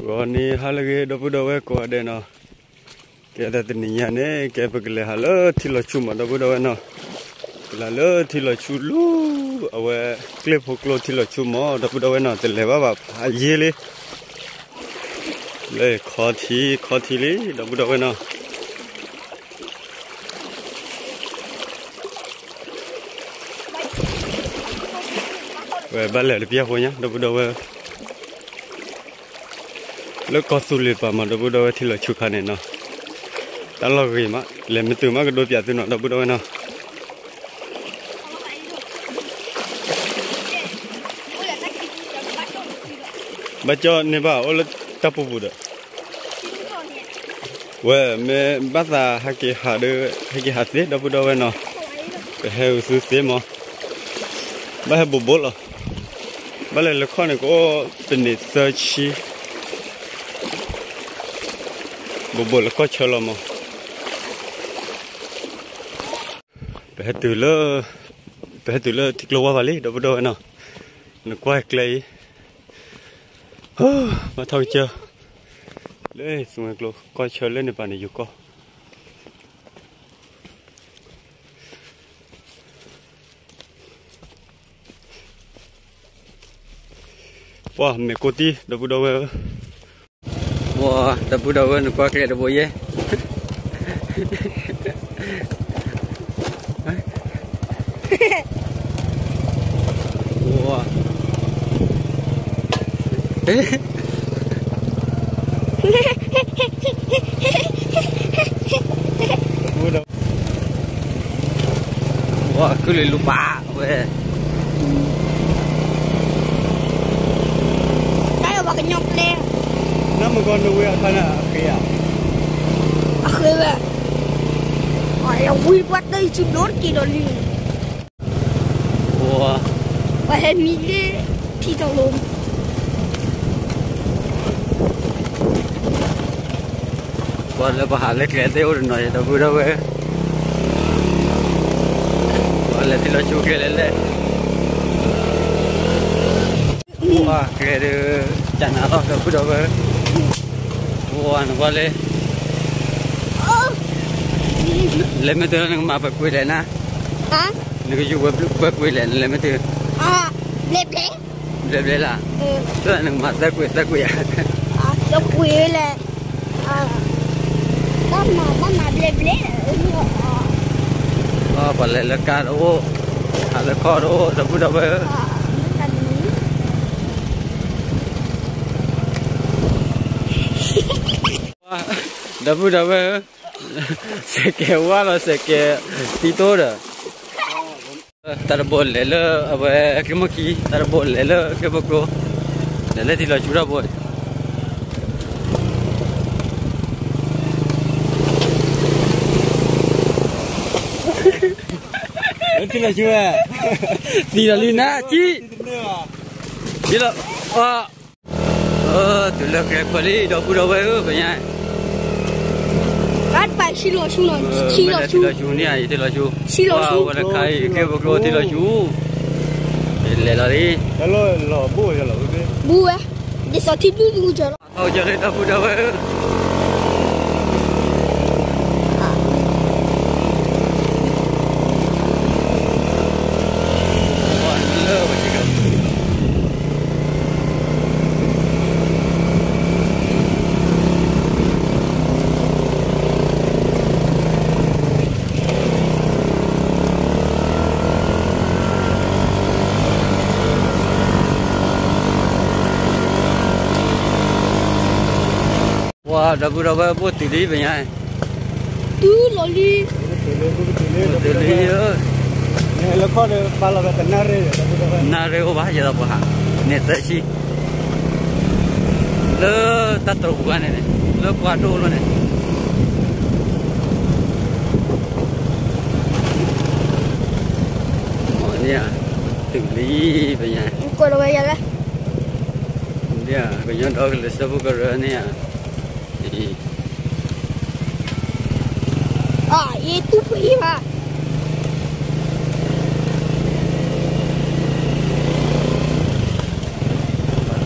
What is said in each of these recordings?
Goni hal lagi dapu dawe ko ada no. Kita teninya ne ke pegele halo thilo chuma dapu dawe no. Lalu thilo chulu awe klip hoklo thilo chuma dapu dawe no tele baba ajele. Le khoti li dapu dawe no. Về ba lệ bia thôi nhá, đâu đâu lúc có số liệu mà đâu đâu thì là chụp hình này nó, ta lo gì mà, làm mấy từ mà cái đôi bia từ nó đâu đâu nó, bây giờ nếu bảo ở tập bộ được, về mấy bắt ra hai cái hạt gì đâu đâu nó, cái heo sứ xế mà, bây giờ bộ rồi. Bây giờ là con này có tình để sơ chi bộ là có chờ lo mà bây từ lơ thịt lô vào đi đâu đâu nào nó quay clay mà thôi chưa lấy xuống lô coi chờ lên để bạn này giúp co wah me koti dapu dawe wah dapu dawe nak pakai dapu ye wah wah aku lupa weh cái nhóc lên nó mà con nuôi ở thân à kia khơi về hỏi là vui quá đây chụp đốt kỳ đó liền wow và hết mi đi thì tao luôn con là bà lấy cái tiêu rồi nói đâu đâu vậy con là thì nó chụp cái lên wow cái đó chẳng nào đâu đâu đâu vậy wow nó qua lên lên mấy thứ nó mà phải quay lại nè hả nó cái chú phải quay lại lên mấy thứ lép là tức là nó mà ra quay nó quay là nó mà lép phải lại là cá đó hay là kho đó đâu vậy dapu dawe seke wala seke tito da tarbol le abe kemaki tarbol le kebako le tila chura boy tila chura tila lina chi tila tila ke pali dapu dawe banyak bắt bài xí lò chú nè ai thì là chú xí lò chú là khai cái bọc lô thì là chú để là đi lò bùa cho lò bùa để sao thịt luôn cho thôi cho nên tao bùa đâu vậy wah dapu dawe buat tili banyak tu loli tili ya ni lekor de pala ke nare oh bah jadi apa net sih le tak tahu bukan ini le kuado lo nih oh ni ya tili banyak kau dah bayar lah dia banyak dog le sabu kerana ya itu pergi pak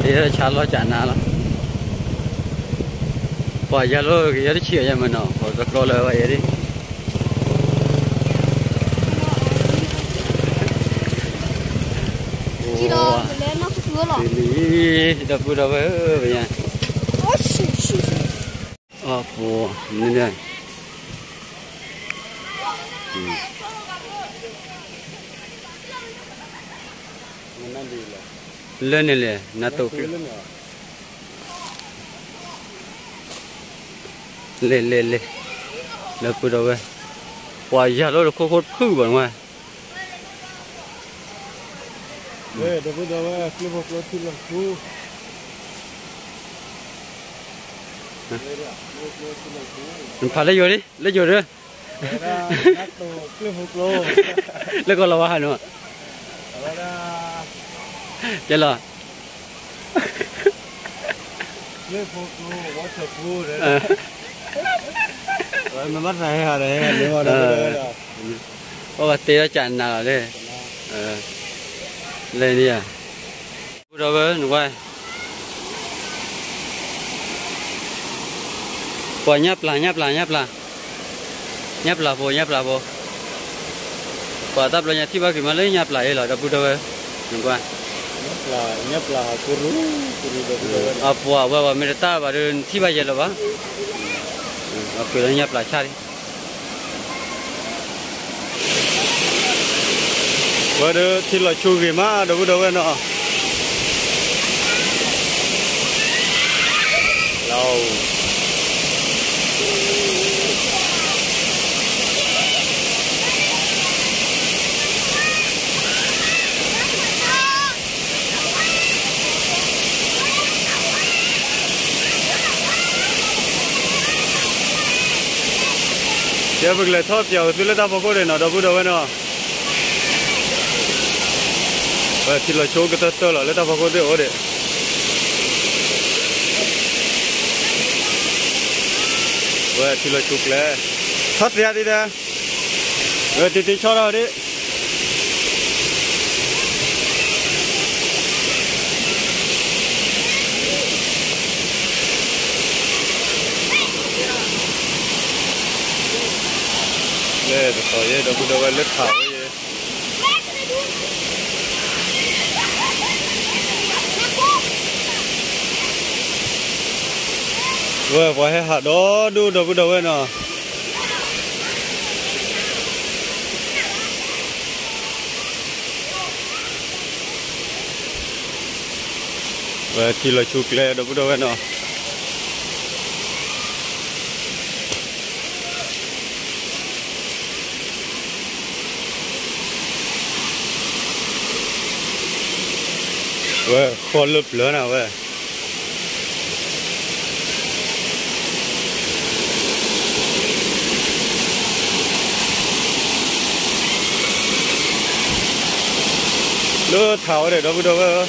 dia calo chana lah quả giờ lo cái giờ chia nhà mình nó quả rất lo là vậy đi chỉ đó lên nó cứ rồi đi đập đập vậy nha ôi xì xì bùa nên đây lên này nè nát tổ lên lên lên đập đập vậy quả giờ lo được khô khư vào ngoài Đây, đâu vậy, clip of close thì là chú. mình phải lấy vô đi rồi Đây là nát tổ clip of close. lấy con lava nữa Đây là chơi là clip of close, waterproof đấy. Rồi mình bắt này hả đấy, nếu mà đây là. có tí nó chặn nào đây lên đi à đâu với nó quay quả nhấp là vô quả tấp là nhà thi ba cái mà lấy nhấp lại là đâu với nó quay Nhấp là kuru đâu vậy. quả mình ta bà đơn thi ba giờ là ba cái nhấp lại cha đi Vậy đó thì là chú gì mà đâu vậy nó. Lâu. Giờ bây giờ thoát chiều tôi lấy tao vào cô để nó đâu vậy nó. Vậy thì là chỗ cái tơ là lấy tao vào cô để ở đây. Vậy thì là chụp lẽ thoát ra đi ra. Vậy thì tính cho ra đi. Đây là sỏi dây đâu có lết thảo vậy. Vậy phải hạt đó đu đâu vậy nào. Vậy thì là chụp lẹ đâu vậy nào. Vậy khó lụp lớn nào vậy. Lỡ tháo để đâu vậy.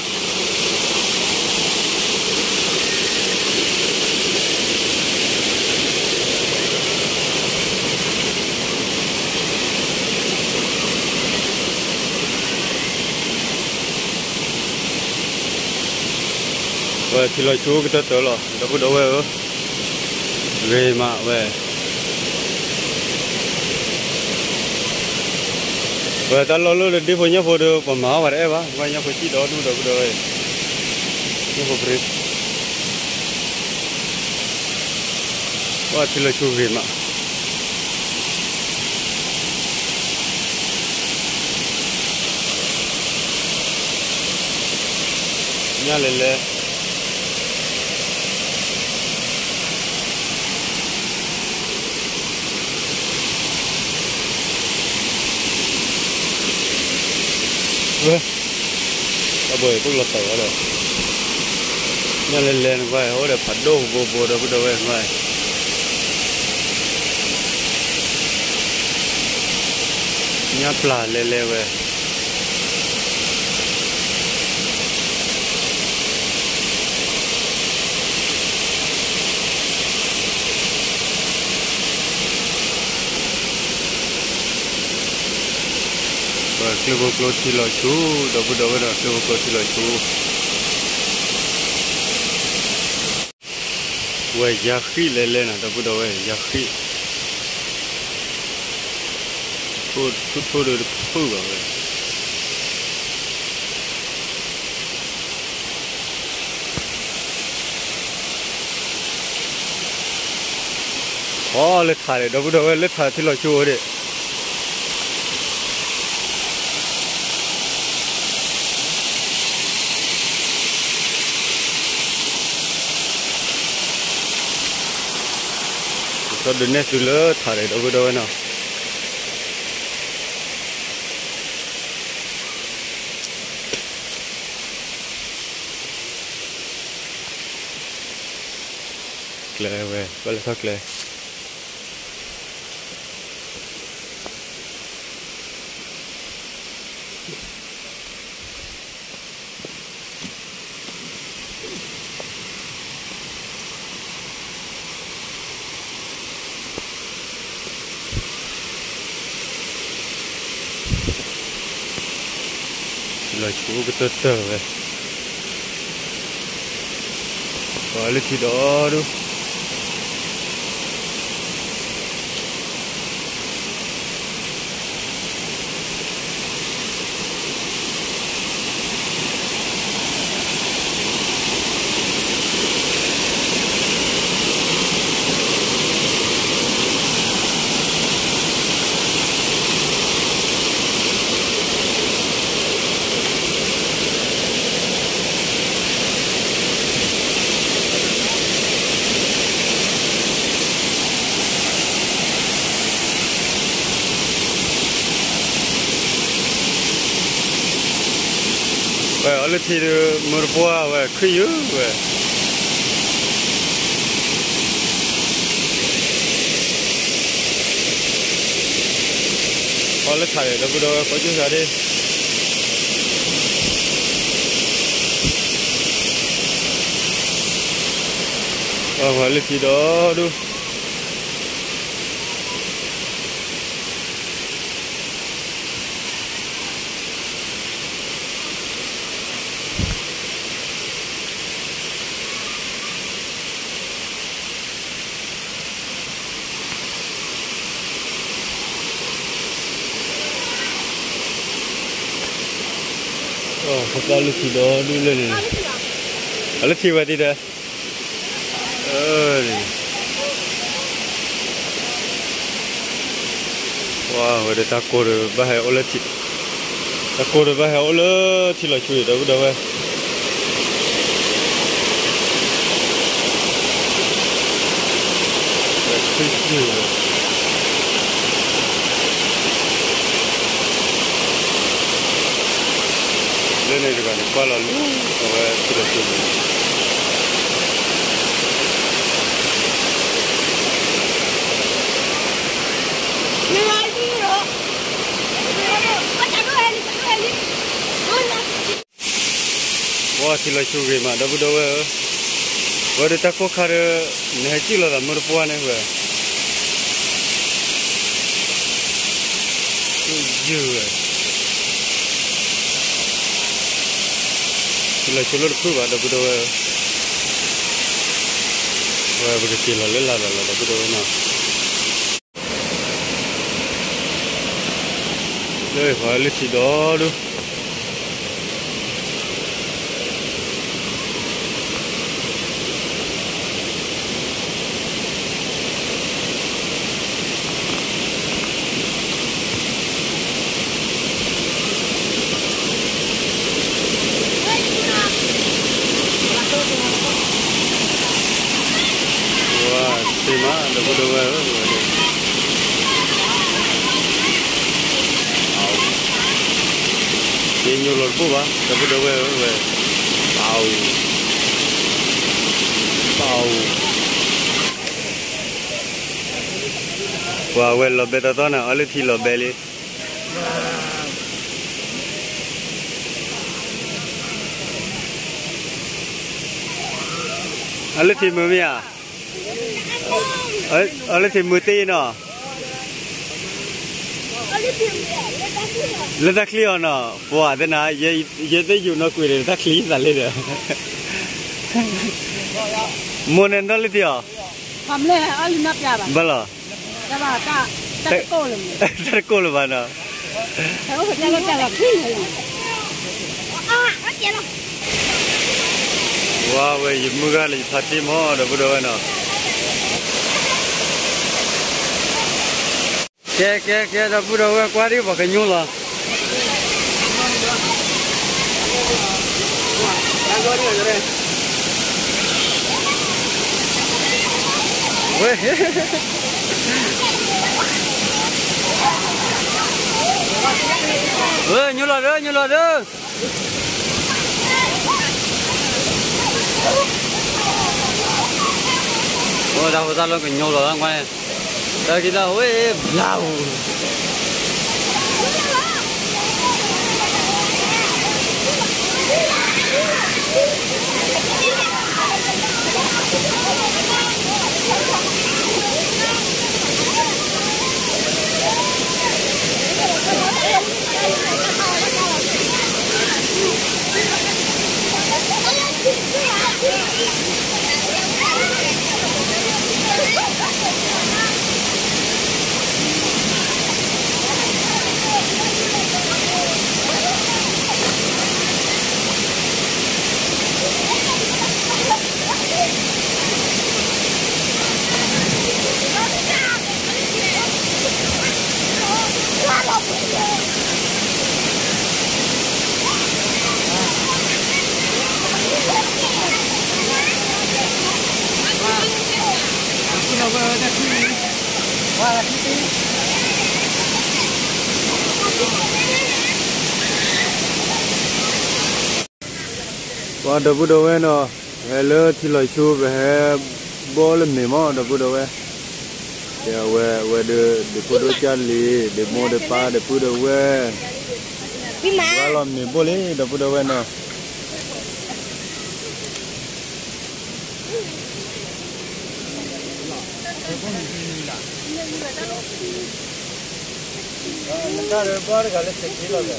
Vậy thì là chú cái tớ là đâu vậy về mà về. Vậy ta lo được đi phố nhá phố được còn máu vào đấy vậy nhá phố chỉ đó đâu vậy nhá phố brit. Vậy thì là chú về mà. Nhá lên bởi cũng lật tẩu rồi nên lên vậy hỗ để phản đồ vô đâu vậy nhá pla lên vậy Clip upload thì là chú đâu là clip upload thì là chú 喂牙黑来来呢，都不到喂牙黑，拖的破个喂。哦，来查的，都不到喂，来查提了去我的。Có đến nét từ lỡ thả để đâu đâu nào kle về balik thôi kle là chú cái tơ về gọi là thì đó đúng vậy ở thì mua bùa vậy khơi dữ vậy ở thải đâu có có chút ra đi ở thì đó đúng thật ra lúc thì đó đi lên này lúc thì vậy đi đây wow vậy ta cô được ba hai ô lết thịt ta cô được ba hai ô lết thì là chui đâu đâu vậy lên này các bạn qua là lú và thì là chui wow thì là chui mà đâu đâu vậy vậy ta có khá là này chỉ là một buôn này vậy dữ là chỗ lối khu và đâu có đâu và bây giờ là lên là đâu có đâu nào đây phải lấy gì đó đúng mà đâu có đâu vậy đi nhiều lột bút đâu có đâu vậy wow vậy là bé tao nè ở đây thì là bé đi ở đây thì mới à ở đây thì mười tê nọ lên ta clear nọ wow thế nào giờ tới dùng nó quỳ để ta clear ra lên rồi Monen dah liti ya. Hamle ali nak ya ba. Bala. Coba tak kolom. Terkol mana? Tahu jalan kiri. Jalan. Wah, weh, muka lagi pasti mau dah budak mana? Ke dah budak weh kuari pakai nyula. Weh. Weh, nyula dah. Oh, dah betul lo nyula orang mana? Dah kita weh blau. Wah, dah budak weh no. Hello, tilai show weh bol memang dah budak weh. Ya weh de budak cali, de mau de pa de budak weh. Kalau ni boleh dah budak weh no. Ntar bar kalau sekali lagi.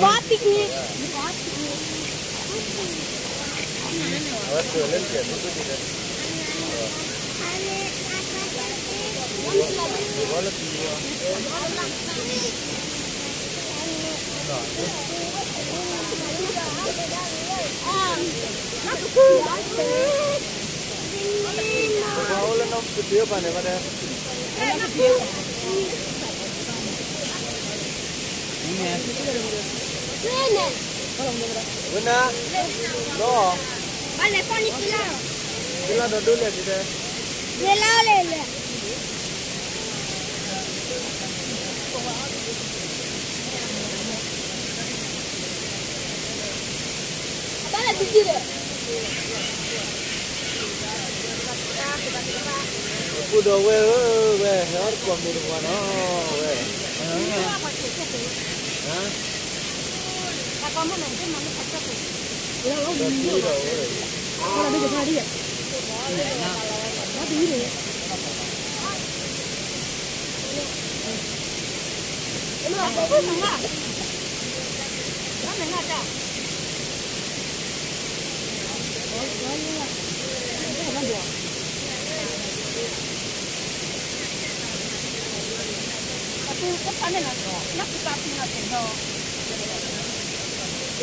Buat piknik. Benar? No. Vale, pon sila. Sila dah dulu dia. Sila le. Vale, biji. Budak weh, harus kamu di mana weh? Hah? Kamu nanti mana satu tu? Kalau dia jadi dia. Nanti ini. Ini apa pun enggak. Mana enggak ada? Tapi apa ni nak? Nak kita nak tengok.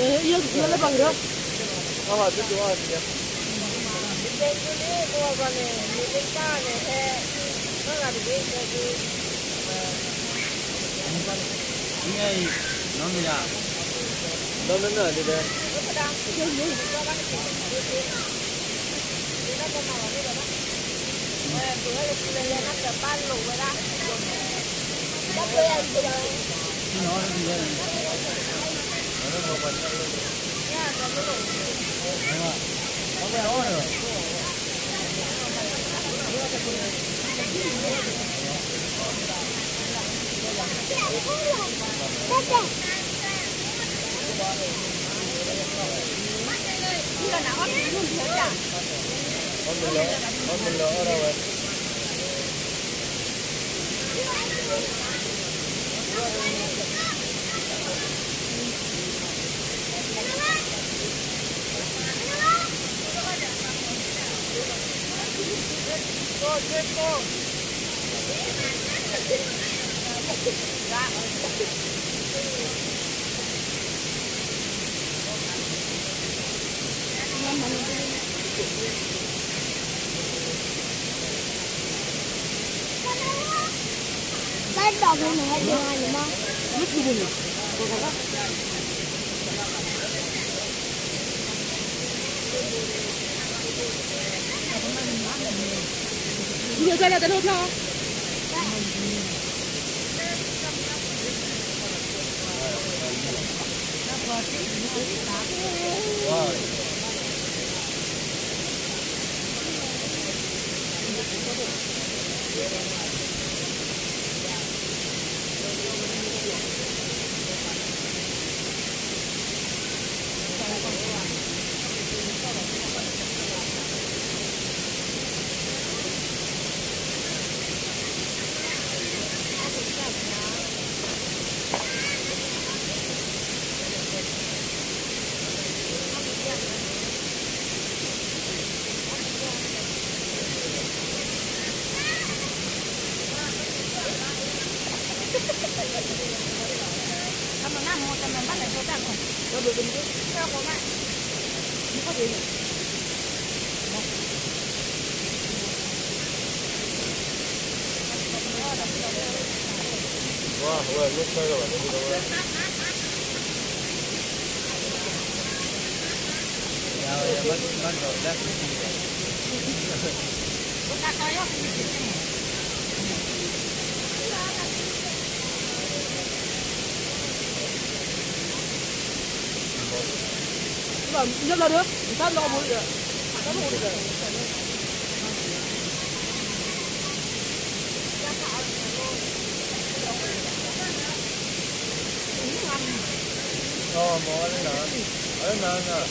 Iya, gimana bang ya? Oh, itu dua dia. Ini dua balik, ini kan mana ada jadi. Ini non ya. Non dia. Cái đọc này hay điều hành đúng không? Nước như bùn. Nhiều chơi là tao hút nó. Wow, well, look at Nhấp là được, sát lo bụi rồi. More than that. I don't know.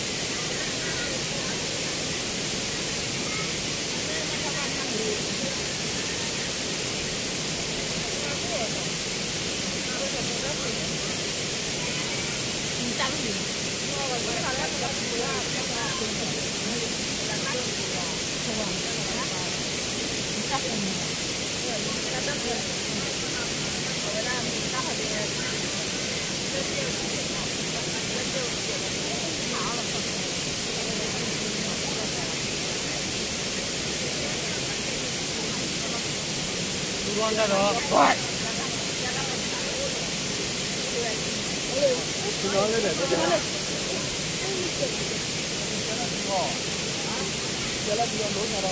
Con ra đó. Nó lên để cho nó. Giờ là đi ăn đối nhà đó.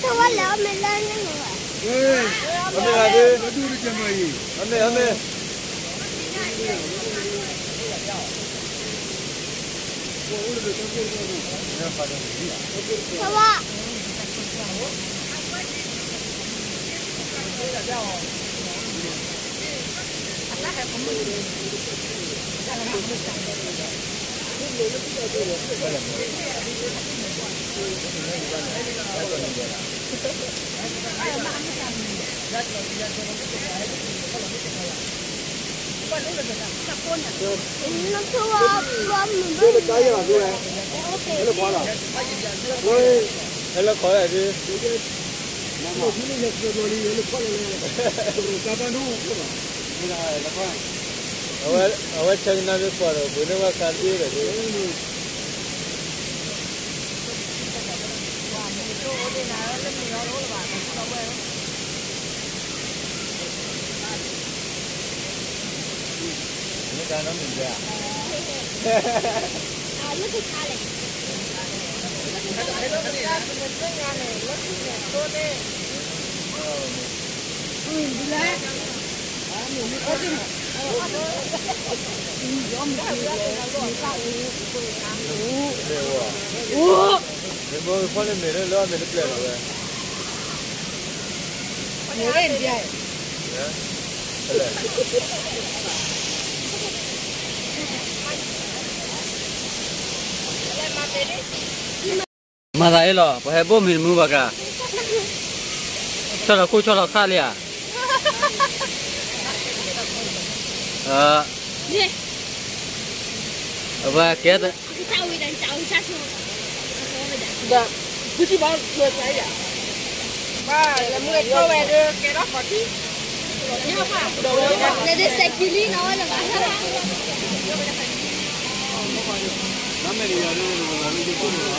Sao quá lỡ mình lên nữa rồi. Ê, anh này đi. Nó đưa đi cho mày. Anh này. Sao quá. Nó thua mình Đưa được cái là đưa này. Cái là quá rồi. Ôi, cái là khỏi đi. Nó chỉ là nhập rồi đi, nó quá là. Cái ba nó. Cái là quá. Ở chân nó được qua rồi, bữa nay qua cà phê rồi. Nó mình ra. Nó thích khai này. Ủa. mình mua con lên mình lo mình được rồi. Nhớ lên đi ai. mà đấy lo, phải bố mình mua bạc à? Cho là khá liền. Đi. Và kia đó. Tao đi đánh cháu cha xuống. Dạ. Cứ chỉ bảo người cái à. Ba là người cho về đưa cái đó có tí. Để đi xe kili nó là bạn. Năm mươi giờ nữa là mình đi cùng rồi.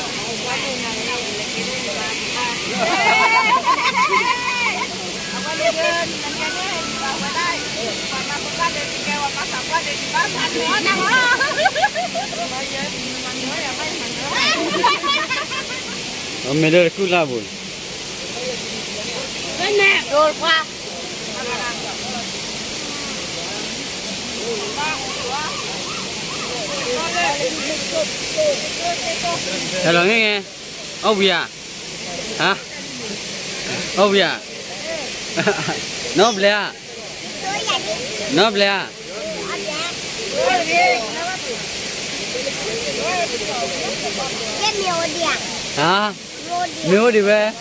Mình đây cứ làm buồn. Bên nè, rồi qua. Hello nghe. Ốc bia. Hả? Ốc bia. Nó bia. Nó bia. Cái miêu đi à? Hả? Miêu đi về.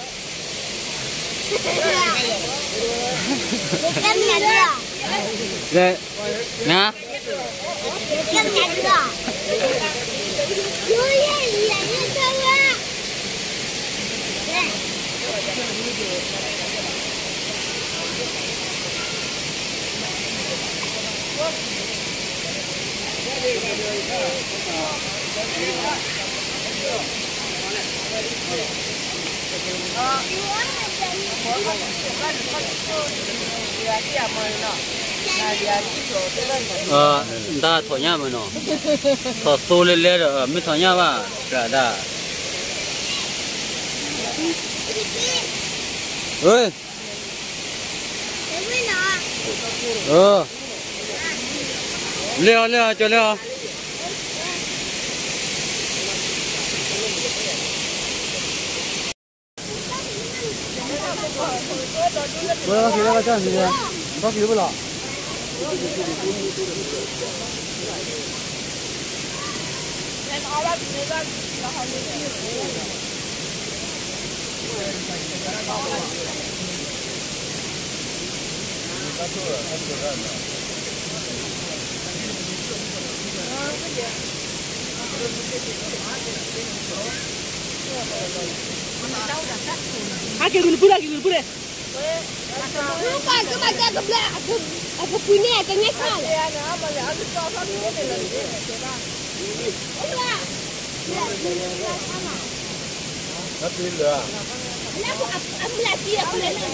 Cái miêu đi à? Để. Nè. Cái miêu đi à? Ui, là như sao á? Ta thổi nhá mà nó. Thổi xô lên rồi, mới thổi nhá mà. Cả đã. Ơi. Leo cho leo. Bữa khi đó cho gì vậy? Có gì bữa lọ? Kêu người bự đây. Không phải cứ mà ra gặp lại aku punya cái nhách sao? Nó tin được. Aku lagi aku lagi.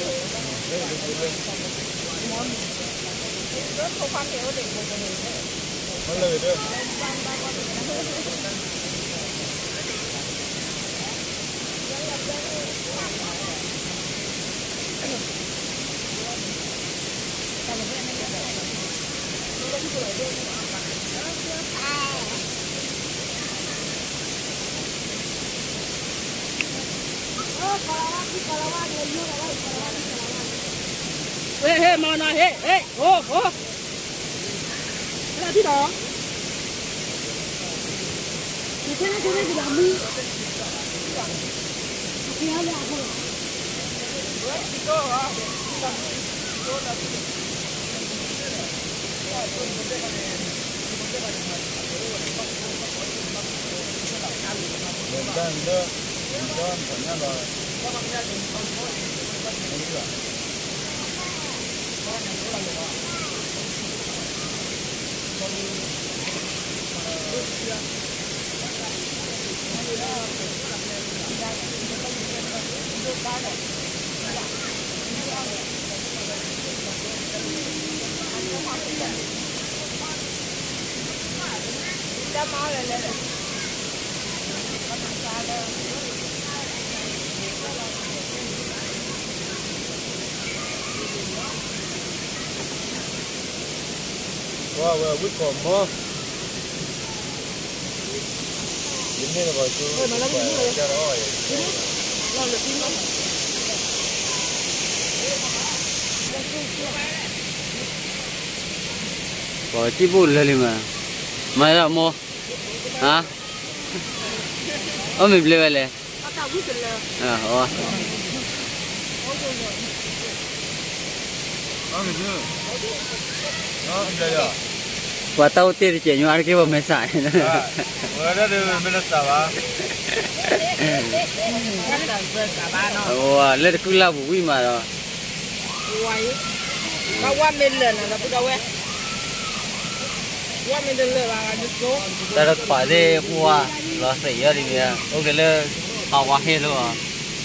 Nó lời được. Ê, mà này, ô. Cái là tí đó. Cái này thì làm đi. Cái này là không. Mình đang đưa. Mình đang phải nhá rồi. Wow, we còn mơ. Những có chỉ bút lên mà là mua hả mình lên lên à quả tàu tiền chỉ nhau cái bơm máy xài nữa. Ada di mana sawah? Wah, lên cứ lao bụi mà rồi. Kau wa melen lah, tapi dah weh. Wa melen lah, ada so. Ta được phải đi mua lo sấy ở đi nè. Ok là họ qua hết luôn à.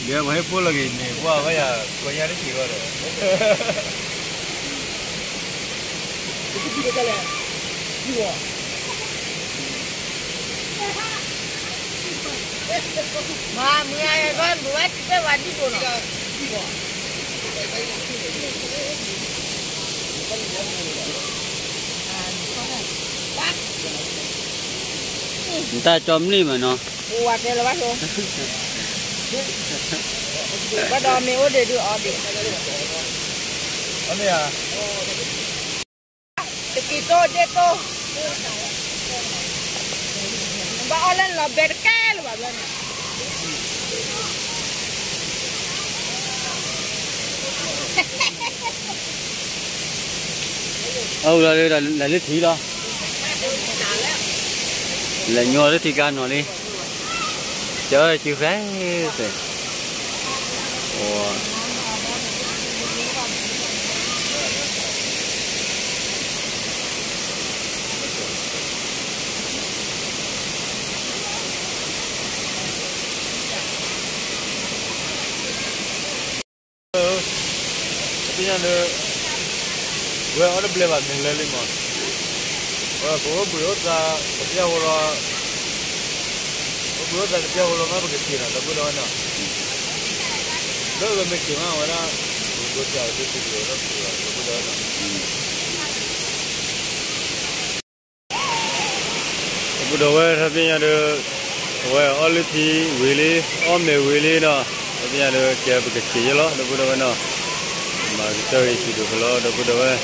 Dia mah pun lagi ni. Buat apa ya? Banyak ni kira dah. Kita kali. Dua. Mà mưa ai con buat kita wadi kono. Người ta chom đi mà nó. Buat dia lepas tu. Pada me order dia order. Mana ya? Kita dia tu. Ba online la berkel ba lan. Là lít thí đó. Là nhô lít thí gan nó đi. Trời ơi chịu rái rồi. Ồ. Tapi yang ada, gue ada beli batu ni lagi mah. Orang tua beli dah, tapi orang beli dah tapi orang mana pakai kira, tapi orang mana. Lalu gue mikir mana orang gue cakap tu tu orang tua, tapi orang mana. Tapi dah tapi yang ada, aliti wili, omne wili na, tapi yang ada kaya pakai kira lah, tapi mana. Mà chơi thì được lo đâu có đâu ấy,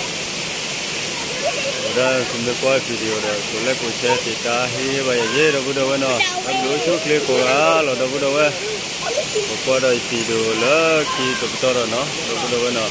đó chúng tôi quay video rồi, tôi lấy cổ xe thì ta hi bây giờ đâu có đâu ấy nó, em đối số clip của á là đâu có đâu ấy, qua đây video là khi tôi cho rồi nó, đâu có đâu ấy nó.